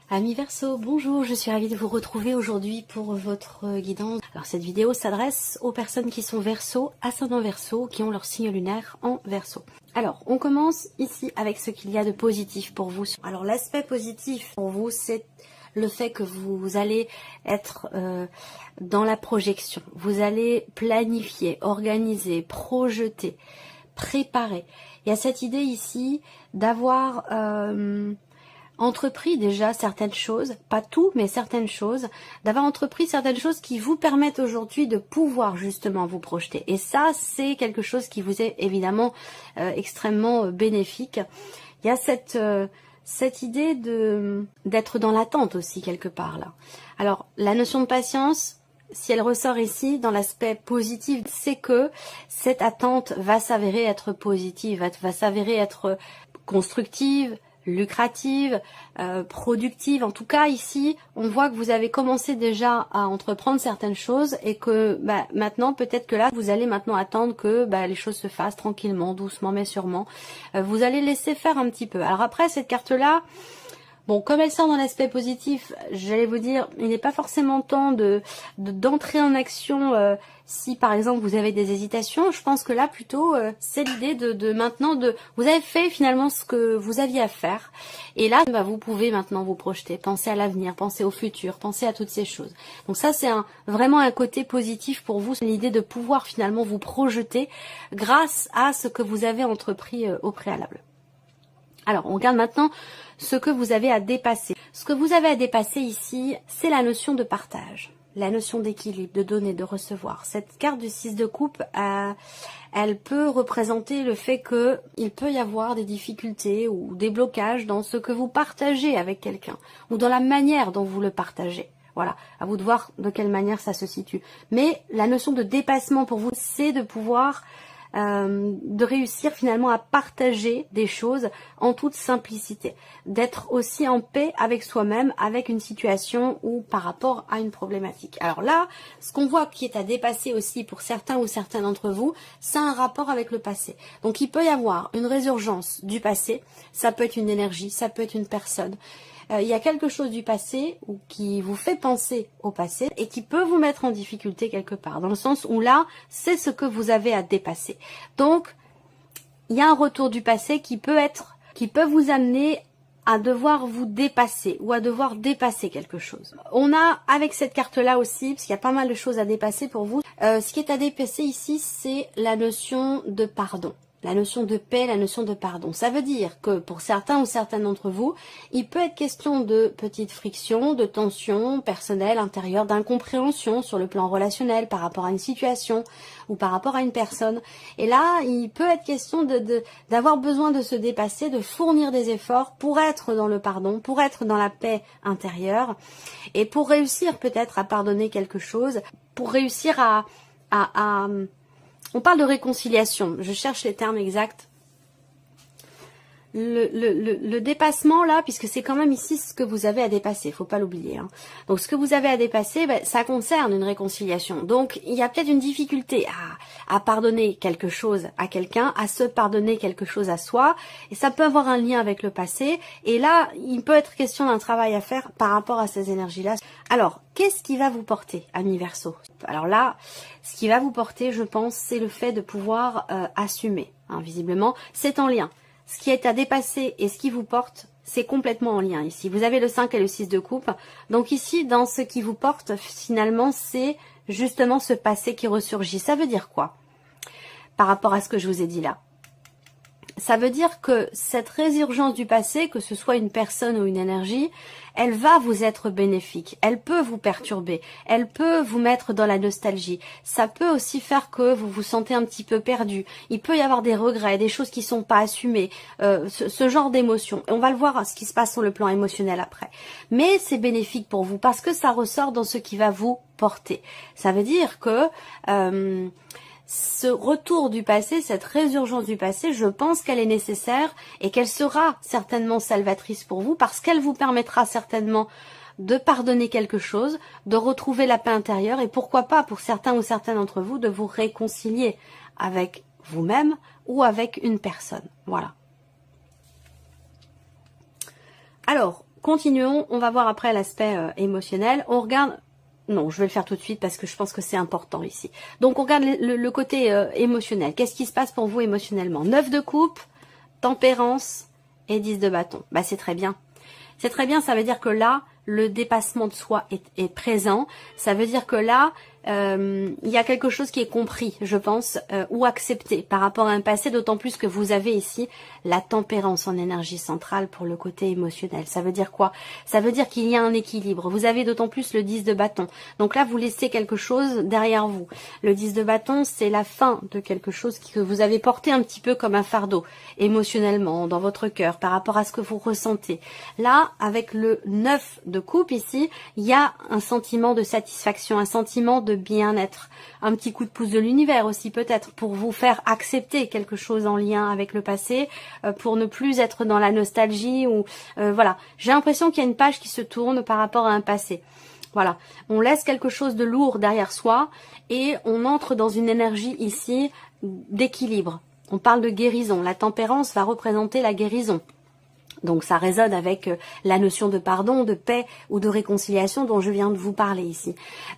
Amis Verseau, bonjour, je suis ravie de vous retrouver aujourd'hui pour votre guidance. Alors cette vidéo s'adresse aux personnes qui sont Verseau, ascendant Verseau, qui ont leur signe lunaire en Verseau. Alors, on commence ici avec ce qu'il y a de positif pour vous. Alors l'aspect positif pour vous, c'est le fait que vous allez être dans la projection. Vous allez planifier, organiser, projeter, préparer. Il y a cette idée ici d'avoir entrepris déjà certaines choses, pas tout, mais certaines choses, d'avoir entrepris certaines choses qui vous permettent aujourd'hui de pouvoir justement vous projeter. Et ça, c'est quelque chose qui vous est évidemment extrêmement bénéfique. Il y a cette idée d'être dans l'attente aussi quelque part là. Alors, la notion de patience, si elle ressort ici dans l'aspect positif, c'est que cette attente va s'avérer être positive, va s'avérer être constructive, lucrative, productive. En tout cas, ici, on voit que vous avez commencé déjà à entreprendre certaines choses et que maintenant, peut-être que là, vous allez maintenant attendre que les choses se fassent tranquillement, doucement, mais sûrement. Vous allez laisser faire un petit peu. Alors après, cette carte-là, bon, comme elle sort dans l'aspect positif, j'allais vous dire, il n'est pas forcément temps d'entrer en action si par exemple vous avez des hésitations. Je pense que là plutôt c'est l'idée de maintenant vous avez fait finalement ce que vous aviez à faire et là vous pouvez maintenant vous projeter, penser à l'avenir, penser au futur, penser à toutes ces choses. Donc ça c'est vraiment un côté positif pour vous, c'est l'idée de pouvoir finalement vous projeter grâce à ce que vous avez entrepris au préalable. Alors, on regarde maintenant ce que vous avez à dépasser. Ce que vous avez à dépasser ici, c'est la notion de partage, la notion d'équilibre, de donner, de recevoir. Cette carte du 6 de coupe, elle peut représenter le fait qu'il peut y avoir des difficultés ou des blocages dans ce que vous partagez avec quelqu'un ou dans la manière dont vous le partagez. Voilà, à vous de voir de quelle manière ça se situe. Mais la notion de dépassement pour vous, c'est de pouvoir de réussir finalement à partager des choses en toute simplicité, d'être aussi en paix avec soi-même, avec une situation ou par rapport à une problématique. Alors là, ce qu'on voit qui est à dépasser aussi pour certains ou certains d'entre vous, c'est un rapport avec le passé. Donc il peut y avoir une résurgence du passé, ça peut être une énergie, ça peut être une personne. Il y a quelque chose du passé ou qui vous fait penser au passé et qui peut vous mettre en difficulté quelque part, dans le sens où là, c'est ce que vous avez à dépasser. Donc, il y a un retour du passé qui peut vous amener à devoir vous dépasser ou à devoir dépasser quelque chose. On a avec cette carte-là aussi, parce qu'il y a pas mal de choses à dépasser pour vous, ce qui est à dépasser ici, c'est la notion de pardon. La notion de paix, la notion de pardon. Ça veut dire que pour certains ou certaines d'entre vous, il peut être question de petites frictions, de tensions personnelles, intérieures, d'incompréhension sur le plan relationnel par rapport à une situation ou par rapport à une personne. Et là, il peut être question d'avoir besoin de se dépasser, de fournir des efforts pour être dans le pardon, pour être dans la paix intérieure et pour réussir peut-être à pardonner quelque chose, pour réussir à on parle de réconciliation, je cherche les termes exacts. Le dépassement là, puisque c'est quand même ici ce que vous avez à dépasser, faut pas l'oublier. Hein. Donc ce que vous avez à dépasser, ça concerne une réconciliation. Donc il y a peut-être une difficulté à pardonner quelque chose à quelqu'un, à se pardonner quelque chose à soi, et ça peut avoir un lien avec le passé. Et là, il peut être question d'un travail à faire par rapport à ces énergies-là. Alors, qu'est-ce qui va vous porter, amis Verseau? Alors là, ce qui va vous porter, je pense, c'est le fait de pouvoir assumer. Hein, visiblement, c'est en lien. Ce qui est à dépasser et ce qui vous porte, c'est complètement en lien ici. Vous avez le 5 et le 6 de coupe. Donc ici, dans ce qui vous porte, finalement, c'est justement ce passé qui ressurgit. Ça veut dire quoi par rapport à ce que je vous ai dit là? Ça veut dire que cette résurgence du passé, que ce soit une personne ou une énergie, elle va vous être bénéfique. Elle peut vous perturber. Elle peut vous mettre dans la nostalgie. Ça peut aussi faire que vous vous sentez un petit peu perdu. Il peut y avoir des regrets, des choses qui sont pas assumées, ce genre d'émotions. On va le voir, ce qui se passe sur le plan émotionnel après. Mais c'est bénéfique pour vous parce que ça ressort dans ce qui va vous porter. Ça veut dire que ce retour du passé, cette résurgence du passé, je pense qu'elle est nécessaire et qu'elle sera certainement salvatrice pour vous parce qu'elle vous permettra certainement de pardonner quelque chose, de retrouver la paix intérieure et pourquoi pas pour certains ou certaines d'entre vous de vous réconcilier avec vous-même ou avec une personne. Voilà. Alors, continuons. On va voir après l'aspect émotionnel. On regarde... Non, je vais le faire tout de suite parce que je pense que c'est important ici. Donc, on regarde le côté émotionnel. Qu'est-ce qui se passe pour vous émotionnellement? 9 de coupe, tempérance et 10 de bâton. Bah, c'est très bien. C'est très bien, ça veut dire que là, le dépassement de soi est présent. Ça veut dire que là, il y a quelque chose qui est compris, je pense, ou accepté par rapport à un passé, d'autant plus que vous avez ici la tempérance en énergie centrale pour le côté émotionnel. Ça veut dire quoi? Ça veut dire qu'il y a un équilibre. Vous avez d'autant plus le 10 de bâton. Donc là, vous laissez quelque chose derrière vous. Le 10 de bâton, c'est la fin de quelque chose que vous avez porté un petit peu comme un fardeau, émotionnellement, dans votre cœur, par rapport à ce que vous ressentez. Là, avec le 9 de coupe ici, il y a un sentiment de satisfaction, un sentiment de bien-être, un petit coup de pouce de l'univers aussi peut-être pour vous faire accepter quelque chose en lien avec le passé, pour ne plus être dans la nostalgie ou voilà. J'ai l'impression qu'il y a une page qui se tourne par rapport à un passé. Voilà, on laisse quelque chose de lourd derrière soi et on entre dans une énergie ici d'équilibre. On parle de guérison. La tempérance va représenter la guérison. Donc ça résonne avec la notion de pardon, de paix ou de réconciliation dont je viens de vous parler ici.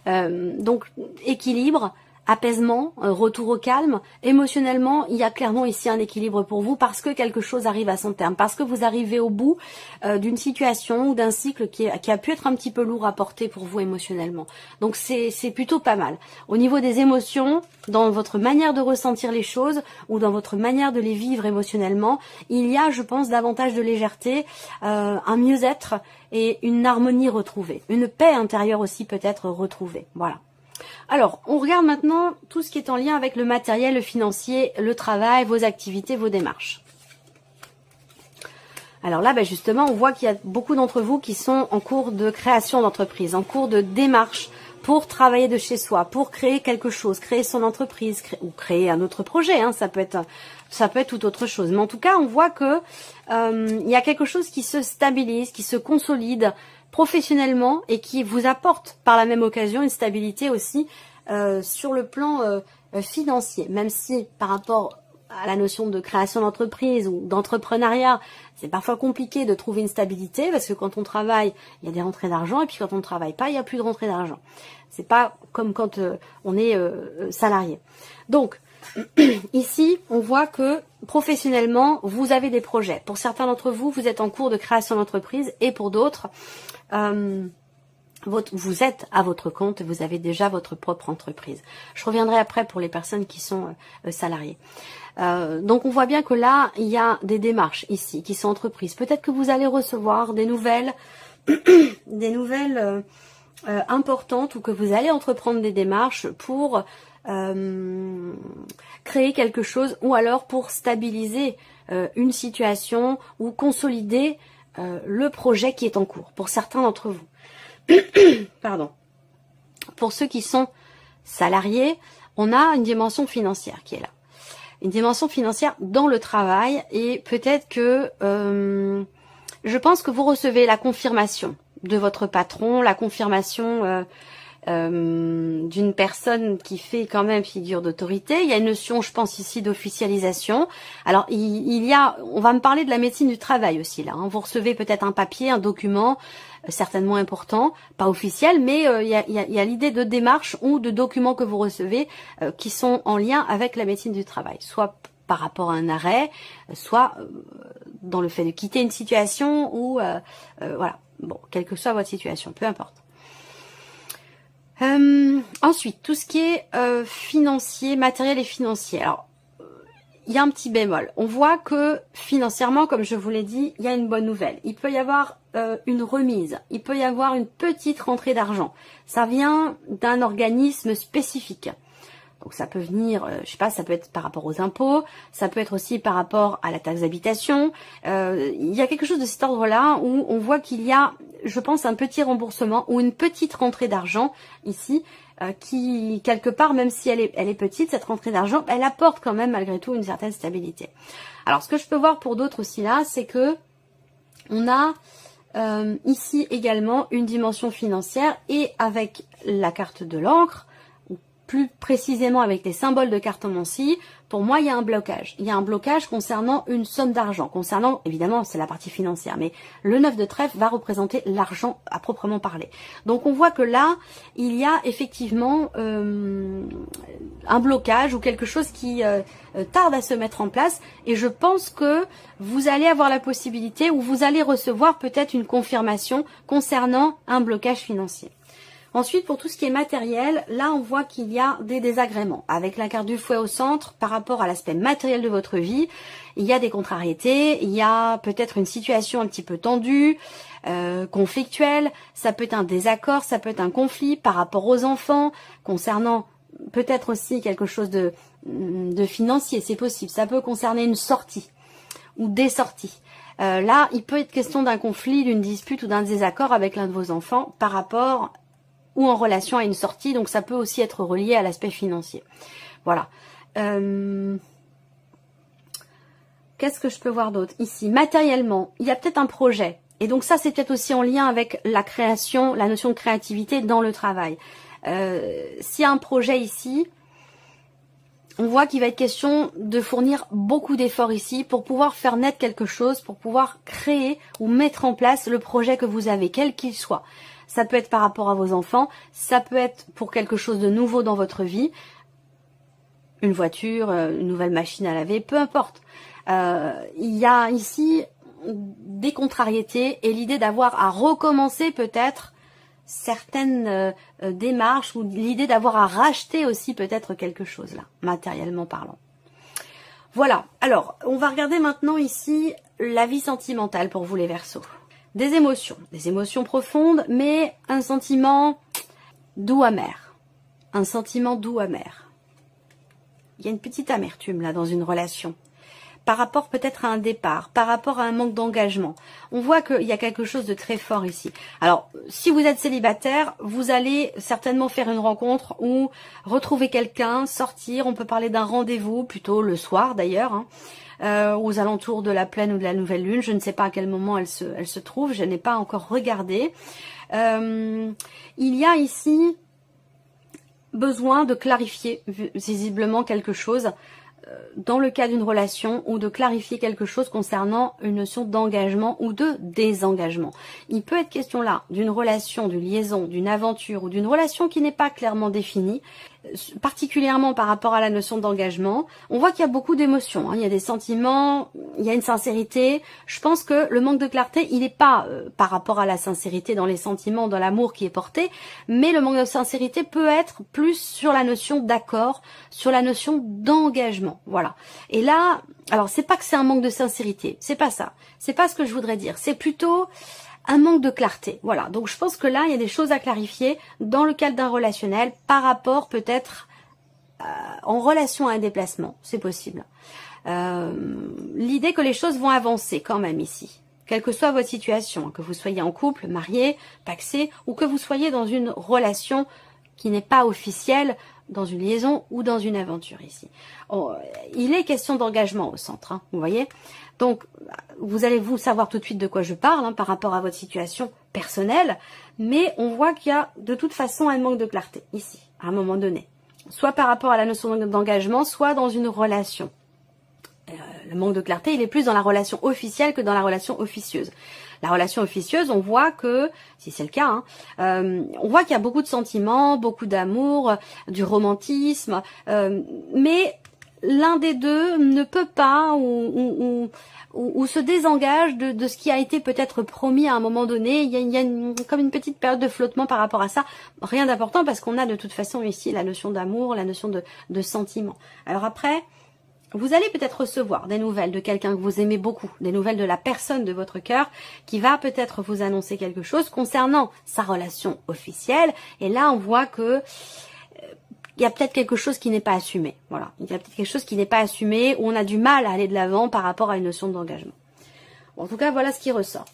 Donc équilibre, apaisement, retour au calme. Émotionnellement, il y a clairement ici un équilibre pour vous parce que quelque chose arrive à son terme, parce que vous arrivez au bout d'une situation ou d'un cycle qui a pu être un petit peu lourd à porter pour vous émotionnellement. Donc c'est plutôt pas mal. Au niveau des émotions, dans votre manière de ressentir les choses ou dans votre manière de les vivre émotionnellement, il y a, je pense, davantage de légèreté, un mieux-être et une harmonie retrouvée. Une paix intérieure aussi peut-être retrouvée. Voilà. Alors, on regarde maintenant tout ce qui est en lien avec le matériel, le financier, le travail, vos activités, vos démarches. Alors là, justement, on voit qu'il y a beaucoup d'entre vous qui sont en cours de création d'entreprise, en cours de démarche pour travailler de chez soi, pour créer quelque chose, créer son entreprise, ou créer un autre projet, hein, ça peut être tout autre chose. Mais en tout cas, on voit que il y a quelque chose qui se stabilise, qui se consolide professionnellement et qui vous apporte par la même occasion une stabilité aussi sur le plan financier, même si par rapport à la notion de création d'entreprise ou d'entrepreneuriat, c'est parfois compliqué de trouver une stabilité parce que quand on travaille, il y a des rentrées d'argent et puis quand on ne travaille pas, il n'y a plus de rentrées d'argent. C'est pas comme quand on est salarié. Donc, ici, on voit que professionnellement, vous avez des projets. Pour certains d'entre vous, vous êtes en cours de création d'entreprise et pour d'autres, vous êtes à votre compte, vous avez déjà votre propre entreprise. Je reviendrai après pour les personnes qui sont salariées. Donc on voit bien que là, il y a des démarches ici qui sont entreprises. Peut-être que vous allez recevoir des nouvelles, importantes ou que vous allez entreprendre des démarches pour créer quelque chose ou alors pour stabiliser une situation ou consolider le projet qui est en cours pour certains d'entre vous. Pardon. Pour ceux qui sont salariés, on a une dimension financière qui est là. Une dimension financière dans le travail et peut-être que je pense que vous recevez la confirmation de votre patron, la confirmation d'une personne qui fait quand même figure d'autorité. Il y a une notion, je pense ici, d'officialisation. Alors, on va me parler de la médecine du travail aussi là. Hein. Vous recevez peut-être un papier, un document, certainement important, pas officiel, mais il y a l'idée de démarche ou de documents que vous recevez qui sont en lien avec la médecine du travail, soit par rapport à un arrêt, soit dans le fait de quitter une situation ou voilà. Bon, quelle que soit votre situation, peu importe. Ensuite, tout ce qui est financier, matériel et financier. Alors, il y a un petit bémol. On voit que financièrement, comme je vous l'ai dit, il y a une bonne nouvelle. Il peut y avoir une remise. Il peut y avoir une petite rentrée d'argent. Ça vient d'un organisme spécifique. Donc ça peut venir, je sais pas, ça peut être par rapport aux impôts, ça peut être aussi par rapport à la taxe d'habitation. Il y a quelque chose de cet ordre-là où on voit qu'il y a, je pense, un petit remboursement ou une petite rentrée d'argent ici qui, quelque part, même si elle est petite, cette rentrée d'argent, elle apporte quand même malgré tout une certaine stabilité. Alors ce que je peux voir pour d'autres aussi là, c'est que on a ici également une dimension financière et avec la carte de l'encre, plus précisément avec les symboles de cartomancie, pour moi, il y a un blocage. Il y a un blocage concernant une somme d'argent. Concernant, évidemment, c'est la partie financière, mais le 9 de trèfle va représenter l'argent à proprement parler. Donc, on voit que là, il y a effectivement un blocage ou quelque chose qui tarde à se mettre en place. Et je pense que vous allez avoir la possibilité ou vous allez recevoir peut-être une confirmation concernant un blocage financier. Ensuite, pour tout ce qui est matériel, là, on voit qu'il y a des désagréments. Avec la carte du fouet au centre, par rapport à l'aspect matériel de votre vie, il y a des contrariétés, il y a peut-être une situation un petit peu tendue, conflictuelle, ça peut être un désaccord, ça peut être un conflit par rapport aux enfants, concernant peut-être aussi quelque chose de financier, c'est possible. Ça peut concerner une sortie ou des sorties. Là, il peut être question d'un conflit, d'une dispute ou d'un désaccord avec l'un de vos enfants par rapport ou en relation à une sortie, donc ça peut aussi être relié à l'aspect financier. Voilà. Qu'est-ce que je peux voir d'autre ici? Matériellement, il y a peut-être un projet. Et donc ça, c'est peut-être aussi en lien avec la création, la notion de créativité dans le travail. S'il y a un projet ici, on voit qu'il va être question de fournir beaucoup d'efforts ici pour pouvoir faire naître quelque chose, pour pouvoir créer ou mettre en place le projet que vous avez, quel qu'il soit. Ça peut être par rapport à vos enfants, ça peut être pour quelque chose de nouveau dans votre vie, une voiture, une nouvelle machine à laver, peu importe. Il y a ici des contrariétés et l'idée d'avoir à recommencer peut-être certaines démarches ou l'idée d'avoir à racheter aussi peut-être quelque chose là, matériellement parlant. Voilà, alors on va regarder maintenant ici la vie sentimentale pour vous les Verseaux. Des émotions profondes, mais un sentiment doux amer. Un sentiment doux amer. Il y a une petite amertume là dans une relation. Par rapport peut-être à un départ, par rapport à un manque d'engagement. On voit qu'il y a quelque chose de très fort ici. Alors, si vous êtes célibataire, vous allez certainement faire une rencontre ou retrouver quelqu'un, sortir. On peut parler d'un rendez-vous, plutôt le soir d'ailleurs, hein. Aux alentours de la pleine ou de la nouvelle lune. Je ne sais pas à quel moment elle se trouve, je n'ai pas encore regardé. Il y a ici besoin de clarifier visiblement quelque chose dans le cas d'une relation ou de clarifier quelque chose concernant une notion d'engagement ou de désengagement. Il peut être question là d'une relation, d'une liaison, d'une aventure ou d'une relation qui n'est pas clairement définie, particulièrement par rapport à la notion d'engagement. On voit qu'il y a beaucoup d'émotions, hein. Il y a des sentiments, il y a une sincérité. Je pense que le manque de clarté, il n'est pas par rapport à la sincérité dans les sentiments, dans l'amour qui est porté, mais le manque de sincérité peut être plus sur la notion d'accord, sur la notion d'engagement. Voilà. Et là, alors c'est pas que c'est un manque de sincérité, c'est pas ça. C'est pas ce que je voudrais dire. C'est plutôt un manque de clarté. Voilà. Donc je pense que là, il y a des choses à clarifier dans le cadre d'un relationnel par rapport peut-être en relation à un déplacement. C'est possible. L'idée que les choses vont avancer quand même ici. Quelle que soit votre situation, que vous soyez en couple, marié, pacsé, ou que vous soyez dans une relation qui n'est pas officielle, dans une liaison ou dans une aventure ici. Il est question d'engagement au centre, hein, vous voyez. Donc, vous allez vous savoir tout de suite de quoi je parle, hein, par rapport à votre situation personnelle, mais on voit qu'il y a de toute façon un manque de clarté ici, à un moment donné. Soit par rapport à la notion d'engagement, soit dans une relation. Le manque de clarté, il est plus dans la relation officielle que dans la relation officieuse. La relation officieuse, on voit que, si c'est le cas, hein, on voit qu'il y a beaucoup de sentiments, beaucoup d'amour, du romantisme, mais l'un des deux ne peut pas ou se désengage de ce qui a été peut-être promis à un moment donné. Il y a comme une petite période de flottement par rapport à ça. Rien d'important parce qu'on a de toute façon ici la notion d'amour, la notion de sentiment. Alors après, vous allez peut-être recevoir des nouvelles de quelqu'un que vous aimez beaucoup, des nouvelles de la personne de votre cœur qui va peut-être vous annoncer quelque chose concernant sa relation officielle. Et là, on voit que il y a peut-être quelque chose qui n'est pas assumé. Voilà, il y a peut-être quelque chose qui n'est pas assumé, où on a du mal à aller de l'avant par rapport à une notion d'engagement. Bon, en tout cas, voilà ce qui ressort.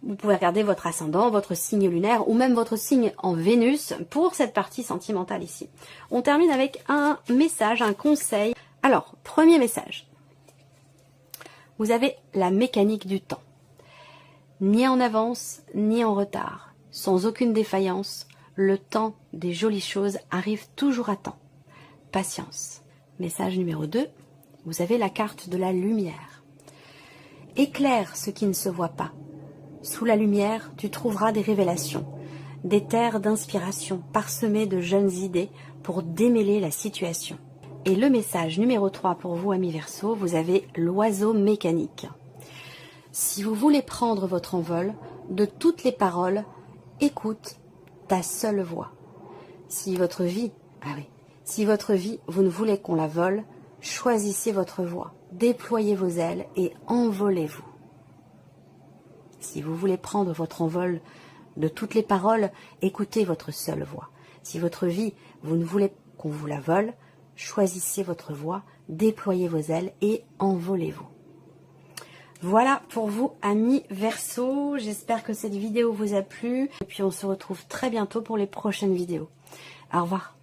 Vous pouvez regarder votre ascendant, votre signe lunaire ou même votre signe en Vénus pour cette partie sentimentale ici. On termine avec un message, un conseil. Alors, premier message. Vous avez la mécanique du temps. Ni en avance, ni en retard. Sans aucune défaillance. le temps des jolies choses arrive toujours à temps. Patience. Message numéro 2, vous avez la carte de la lumière. Éclaire ce qui ne se voit pas. Sous la lumière, tu trouveras des révélations, des terres d'inspiration parsemées de jeunes idées pour démêler la situation. Et le message numéro 3 pour vous, amis Verseau, vous avez l'oiseau mécanique. Si vous voulez prendre votre envol, de toutes les paroles, écoute ta seule voix. Si votre vie, vous ne voulez qu'on la vole, choisissez votre voix, déployez vos ailes et envolez-vous. Si vous voulez prendre votre envol de toutes les paroles, écoutez votre seule voix. Si votre vie, vous ne voulez qu'on vous la vole, choisissez votre voix, déployez vos ailes et envolez-vous. Voilà pour vous, amis Verseau. J'espère que cette vidéo vous a plu. Et puis on se retrouve très bientôt pour les prochaines vidéos. Au revoir.